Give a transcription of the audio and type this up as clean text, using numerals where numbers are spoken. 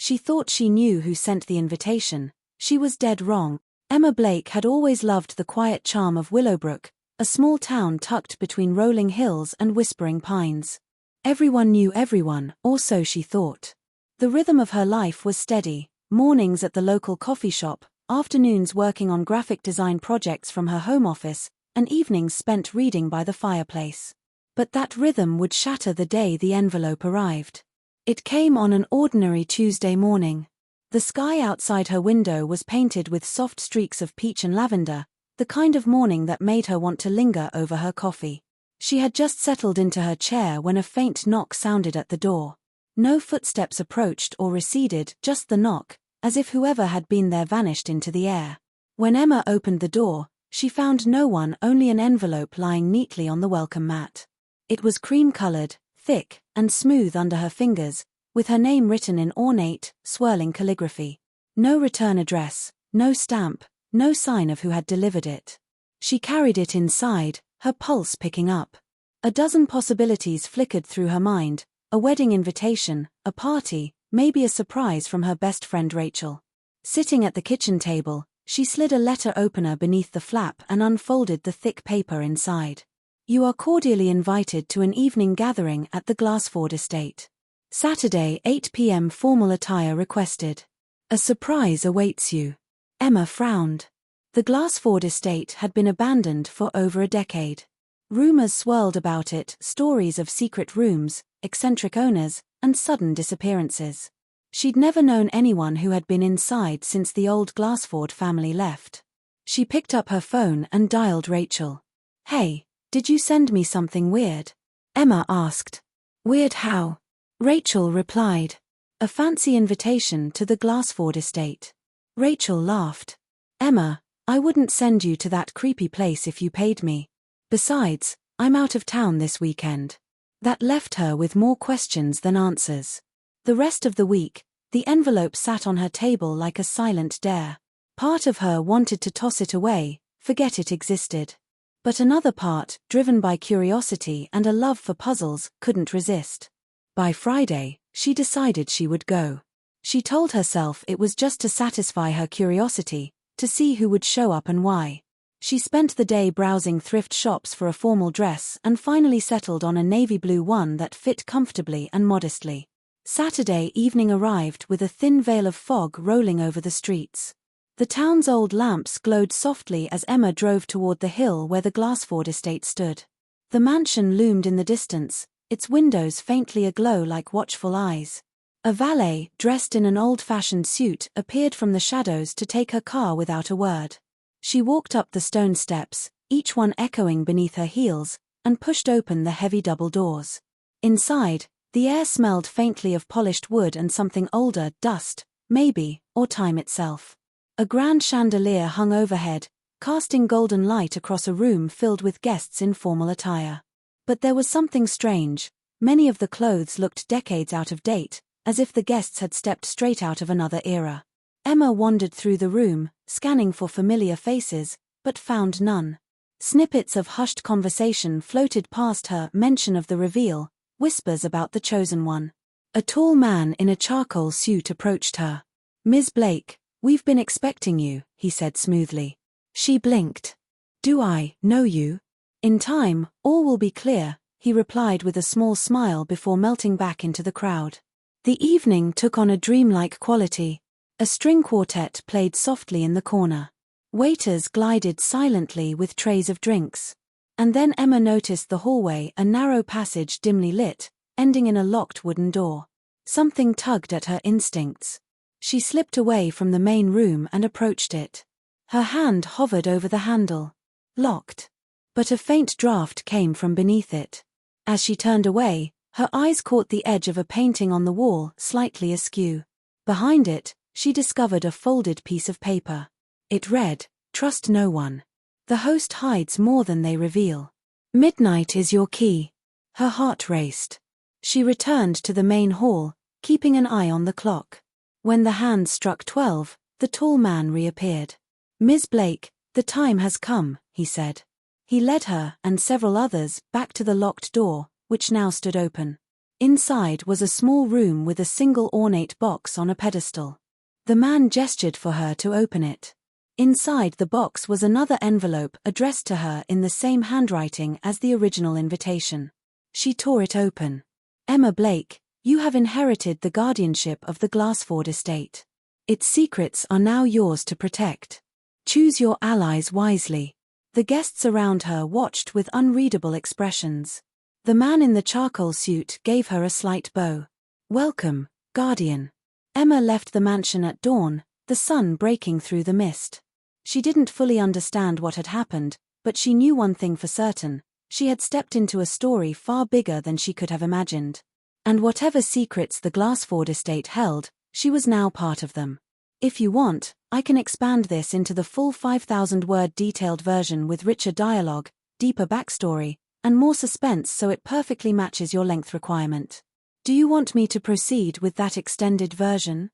She thought she knew who sent the invitation. She was dead wrong. Emma Blake had always loved the quiet charm of Willowbrook, a small town tucked between rolling hills and whispering pines. Everyone knew everyone, or so she thought. The rhythm of her life was steady: mornings at the local coffee shop, afternoons working on graphic design projects from her home office, and evenings spent reading by the fireplace. But that rhythm would shatter the day the envelope arrived. It came on an ordinary Tuesday morning. The sky outside her window was painted with soft streaks of peach and lavender, the kind of morning that made her want to linger over her coffee. She had just settled into her chair when a faint knock sounded at the door. No footsteps approached or receded, just the knock, as if whoever had been there vanished into the air. When Emma opened the door, she found no one, only an envelope lying neatly on the welcome mat. It was cream-colored, thick, and smooth under her fingers, with her name written in ornate, swirling calligraphy. No return address, no stamp, no sign of who had delivered it. She carried it inside, her pulse picking up. A dozen possibilities flickered through her mind: a wedding invitation, a party, maybe a surprise from her best friend Rachel. Sitting at the kitchen table, she slid a letter opener beneath the flap and unfolded the thick paper inside. You are cordially invited to an evening gathering at the Glassford Estate. Saturday, 8 p.m. Formal attire requested. A surprise awaits you. Emma frowned. The Glassford Estate had been abandoned for over a decade. Rumors swirled about it, stories of secret rooms, eccentric owners, and sudden disappearances. She'd never known anyone who had been inside since the old Glassford family left. She picked up her phone and dialed Rachel. Hey, did you send me something weird? Emma asked. Weird how? Rachel replied. A fancy invitation to the Glassford Estate. Rachel laughed. Emma, I wouldn't send you to that creepy place if you paid me. Besides, I'm out of town this weekend. That left her with more questions than answers. The rest of the week, the envelope sat on her table like a silent dare. Part of her wanted to toss it away, forget it existed. But another part, driven by curiosity and a love for puzzles, couldn't resist. By Friday, she decided she would go. She told herself it was just to satisfy her curiosity, to see who would show up and why. She spent the day browsing thrift shops for a formal dress and finally settled on a navy blue one that fit comfortably and modestly. Saturday evening arrived with a thin veil of fog rolling over the streets. The town's old lamps glowed softly as Emma drove toward the hill where the Glassford Estate stood. The mansion loomed in the distance, its windows faintly aglow like watchful eyes. A valet, dressed in an old-fashioned suit, appeared from the shadows to take her car without a word. She walked up the stone steps, each one echoing beneath her heels, and pushed open the heavy double doors. Inside, the air smelled faintly of polished wood and something older, dust, maybe, or time itself. A grand chandelier hung overhead, casting golden light across a room filled with guests in formal attire. But there was something strange. Many of the clothes looked decades out of date, as if the guests had stepped straight out of another era. Emma wandered through the room, scanning for familiar faces, but found none. Snippets of hushed conversation floated past her, mention of the reveal, whispers about the chosen one. A tall man in a charcoal suit approached her. Ms. Blake, we've been expecting you, he said smoothly. She blinked. Do I know you? In time, all will be clear, he replied with a small smile before melting back into the crowd. The evening took on a dreamlike quality. A string quartet played softly in the corner. Waiters glided silently with trays of drinks. And then Emma noticed the hallway, a narrow passage dimly lit, ending in a locked wooden door. Something tugged at her instincts. She slipped away from the main room and approached it. Her hand hovered over the handle. Locked. But a faint draft came from beneath it. As she turned away, her eyes caught the edge of a painting on the wall, slightly askew. Behind it, she discovered a folded piece of paper. It read, "Trust no one. The host hides more than they reveal. Midnight is your key." Her heart raced. She returned to the main hall, keeping an eye on the clock. When the hands struck 12, the tall man reappeared. "Ms. Blake, the time has come," he said. He led her, and several others, back to the locked door, which now stood open. Inside was a small room with a single ornate box on a pedestal. The man gestured for her to open it. Inside the box was another envelope addressed to her in the same handwriting as the original invitation. She tore it open. Emma Blake, you have inherited the guardianship of the Glassford Estate. Its secrets are now yours to protect. Choose your allies wisely. The guests around her watched with unreadable expressions. The man in the charcoal suit gave her a slight bow. Welcome, Guardian. Emma left the mansion at dawn, the sun breaking through the mist. She didn't fully understand what had happened, but she knew one thing for certain: she had stepped into a story far bigger than she could have imagined. And whatever secrets the Glassford Estate held, she was now part of them. If you want, I can expand this into the full 5,000-word detailed version with richer dialogue, deeper backstory, and more suspense so it perfectly matches your length requirement. Do you want me to proceed with that extended version?